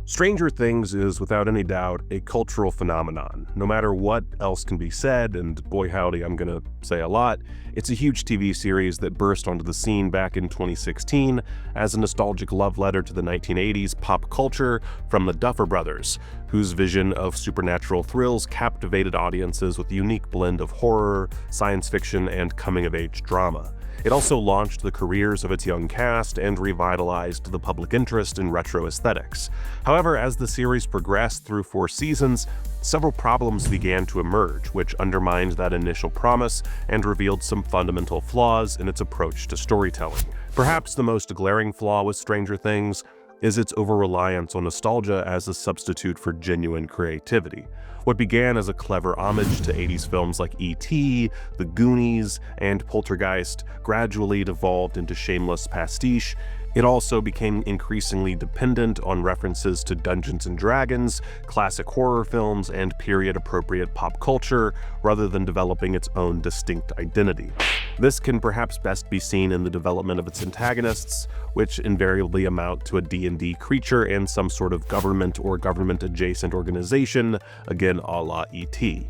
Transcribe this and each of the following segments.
Stranger Things is, without any doubt, a cultural phenomenon. No matter what else can be said, and boy howdy, I'm gonna say a lot, it's a huge TV series that burst onto the scene back in 2016 as a nostalgic love letter to the 1980s pop culture from the Duffer Brothers, whose vision of supernatural thrills captivated audiences with a unique blend of horror, science fiction, and coming-of-age drama. It also launched the careers of its young cast and revitalized the public interest in retro aesthetics. However, as the series progressed through 4 seasons, several problems began to emerge, which undermined that initial promise and revealed some fundamental flaws in its approach to storytelling. Perhaps the most glaring flaw with Stranger Things is its over-reliance on nostalgia as a substitute for genuine creativity. What began as a clever homage to 80s films like E.T., The Goonies, and Poltergeist gradually devolved into shameless pastiche. It also became increasingly dependent on references to Dungeons & Dragons, classic horror films, and period-appropriate pop culture, rather than developing its own distinct identity. This can perhaps best be seen in the development of its antagonists, which invariably amount to a D&D creature and some sort of government or government-adjacent organization, again a la E.T.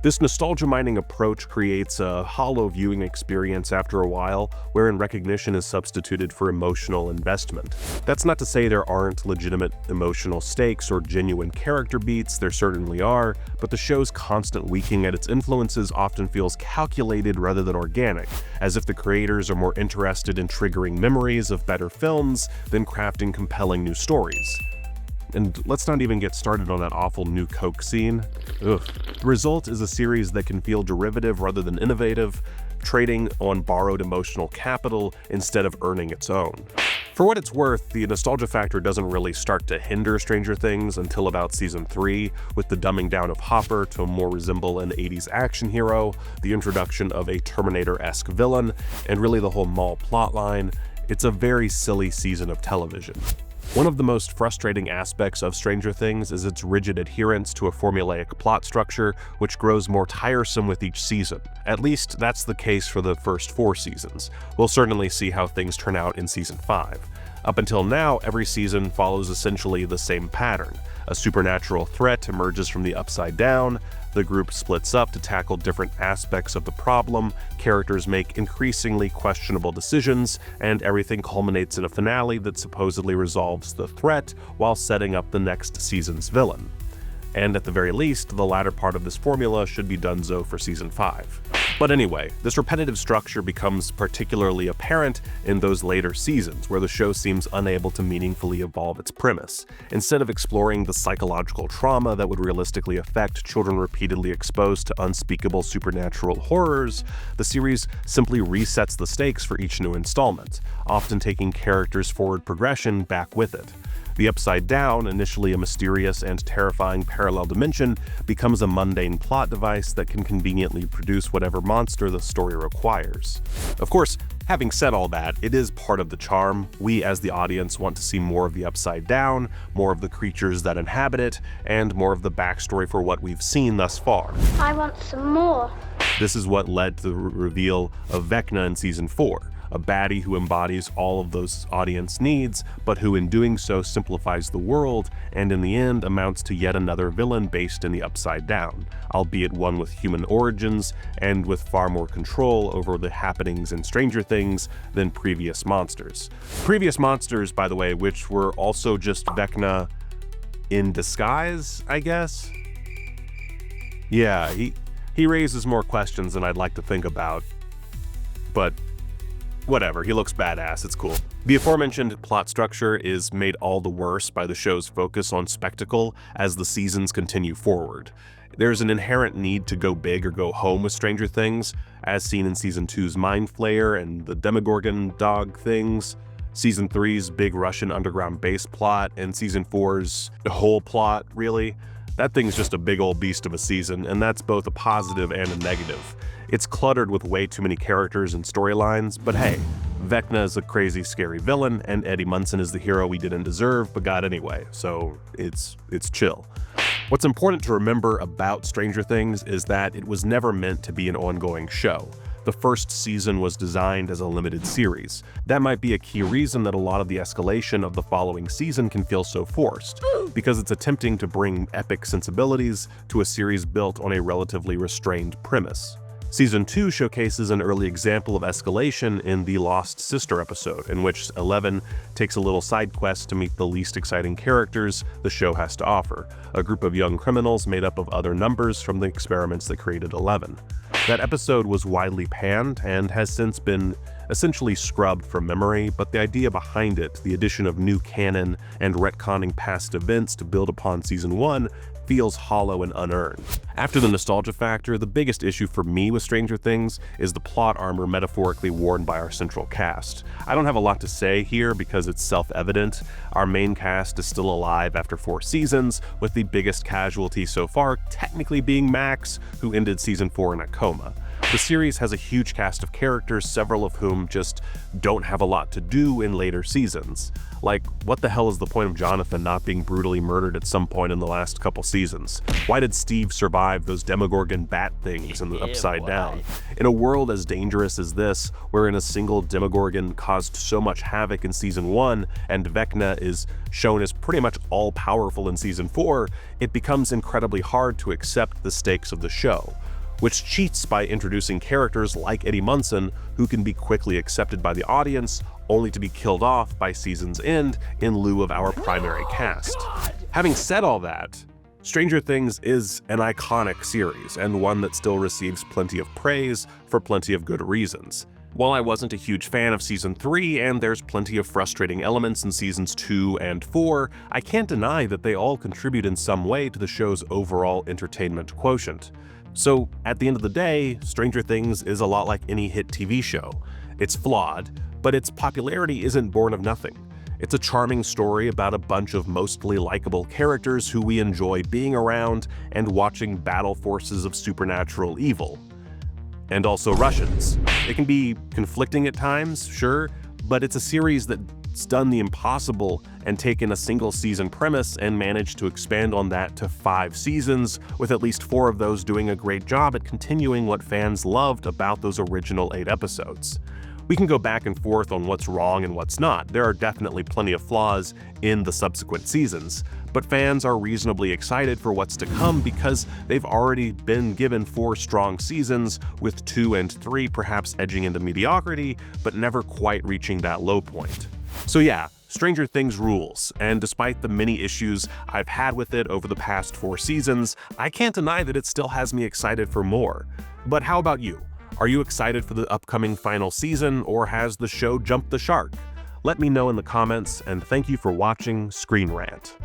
This nostalgia-mining approach creates a hollow viewing experience after a while, wherein recognition is substituted for emotional investment. That's not to say there aren't legitimate emotional stakes or genuine character beats, there certainly are, but the show's constant winking at its influences often feels calculated rather than organic, as if the creators are more interested in triggering memories of better films than crafting compelling new stories. And let's not even get started on that awful new Coke scene. Ugh. The result is a series that can feel derivative rather than innovative, trading on borrowed emotional capital instead of earning its own. For what it's worth, the nostalgia factor doesn't really start to hinder Stranger Things until about season 3, with the dumbing down of Hopper to more resemble an 80s action hero, the introduction of a Terminator-esque villain, and really the whole mall plotline. It's a very silly season of television. One of the most frustrating aspects of Stranger Things is its rigid adherence to a formulaic plot structure, which grows more tiresome with each season. At least, that's the case for the first 4 seasons. We'll certainly see how things turn out in season 5. Up until now, every season follows essentially the same pattern. A supernatural threat emerges from the upside down, the group splits up to tackle different aspects of the problem, characters make increasingly questionable decisions, and everything culminates in a finale that supposedly resolves the threat while setting up the next season's villain. And at the very least, the latter part of this formula should be donezo for season 5. But anyway, this repetitive structure becomes particularly apparent in those later seasons, where the show seems unable to meaningfully evolve its premise. Instead of exploring the psychological trauma that would realistically affect children repeatedly exposed to unspeakable supernatural horrors, the series simply resets the stakes for each new installment, often taking characters' forward progression back with it. The Upside Down, initially a mysterious and terrifying parallel dimension, becomes a mundane plot device that can conveniently produce whatever monster the story requires. Of course, having said all that, it is part of the charm. We as the audience want to see more of the Upside Down, more of the creatures that inhabit it, and more of the backstory for what we've seen thus far. I want some more. This is what led to the reveal of Vecna in season 4. A baddie who embodies all of those audience needs, but who in doing so simplifies the world, and in the end amounts to yet another villain based in the Upside Down, albeit one with human origins and with far more control over the happenings in Stranger Things than previous monsters. Previous monsters, by the way, which were also just Vecna in disguise, I guess? Yeah, he raises more questions than I'd like to think about, but whatever, he looks badass, it's cool. The aforementioned plot structure is made all the worse by the show's focus on spectacle as the seasons continue forward. There's an inherent need to go big or go home with Stranger Things, as seen in Season 2's Mind Flayer and the Demogorgon dog things, Season 3's big Russian underground base plot, and Season 4's whole plot, really. That thing's just a big old beast of a season, and that's both a positive and a negative. It's cluttered with way too many characters and storylines, but hey, Vecna is a crazy, scary villain, and Eddie Munson is the hero we didn't deserve but got anyway, so it's chill. What's important to remember about Stranger Things is that it was never meant to be an ongoing show. The first season was designed as a limited series. That might be a key reason that a lot of the escalation of the following season can feel so forced, because it's attempting to bring epic sensibilities to a series built on a relatively restrained premise. Season 2 showcases an early example of escalation in the Lost Sister episode, in which Eleven takes a little side quest to meet the least exciting characters the show has to offer, a group of young criminals made up of other numbers from the experiments that created Eleven. That episode was widely panned and has since been essentially scrubbed from memory, but the idea behind it, the addition of new canon and retconning past events to build upon Season 1, feels hollow and unearned. After the nostalgia factor, the biggest issue for me with Stranger Things is the plot armor metaphorically worn by our central cast. I don't have a lot to say here because it's self-evident. Our main cast is still alive after 4 seasons, with the biggest casualty so far technically being Max, who ended Season 4 in a coma. The series has a huge cast of characters, several of whom just don't have a lot to do in later seasons. Like, what the hell is the point of Jonathan not being brutally murdered at some point in the last couple seasons? Why did Steve survive those Demogorgon bat things in the Upside Down? In a world as dangerous as this, wherein a single Demogorgon caused so much havoc in Season 1, and Vecna is shown as pretty much all-powerful in Season 4, it becomes incredibly hard to accept the stakes of the show, which cheats by introducing characters like Eddie Munson, who can be quickly accepted by the audience, only to be killed off by season's end in lieu of our primary cast. Having said all that, Stranger Things is an iconic series, and one that still receives plenty of praise for plenty of good reasons. While I wasn't a huge fan of Season 3, and there's plenty of frustrating elements in Seasons 2 and 4, I can't deny that they all contribute in some way to the show's overall entertainment quotient. So, at the end of the day, Stranger Things is a lot like any hit TV show. It's flawed, but its popularity isn't born of nothing. It's a charming story about a bunch of mostly likable characters who we enjoy being around and watching battle forces of supernatural evil. And also Russians. It can be conflicting at times, sure, but it's a series that's done the impossible and taken a single season premise and managed to expand on that to 5 seasons, with at least 4 of those doing a great job at continuing what fans loved about those original 8 episodes. We can go back and forth on what's wrong and what's not. There are definitely plenty of flaws in the subsequent seasons, but fans are reasonably excited for what's to come because they've already been given 4 strong seasons, with 2 and 3 perhaps edging into mediocrity, but never quite reaching that low point. So yeah, Stranger Things rules, and despite the many issues I've had with it over the past 4 seasons, I can't deny that it still has me excited for more. But how about you? Are you excited for the upcoming final season, or has the show jumped the shark? Let me know in the comments, and thank you for watching ScreenRant.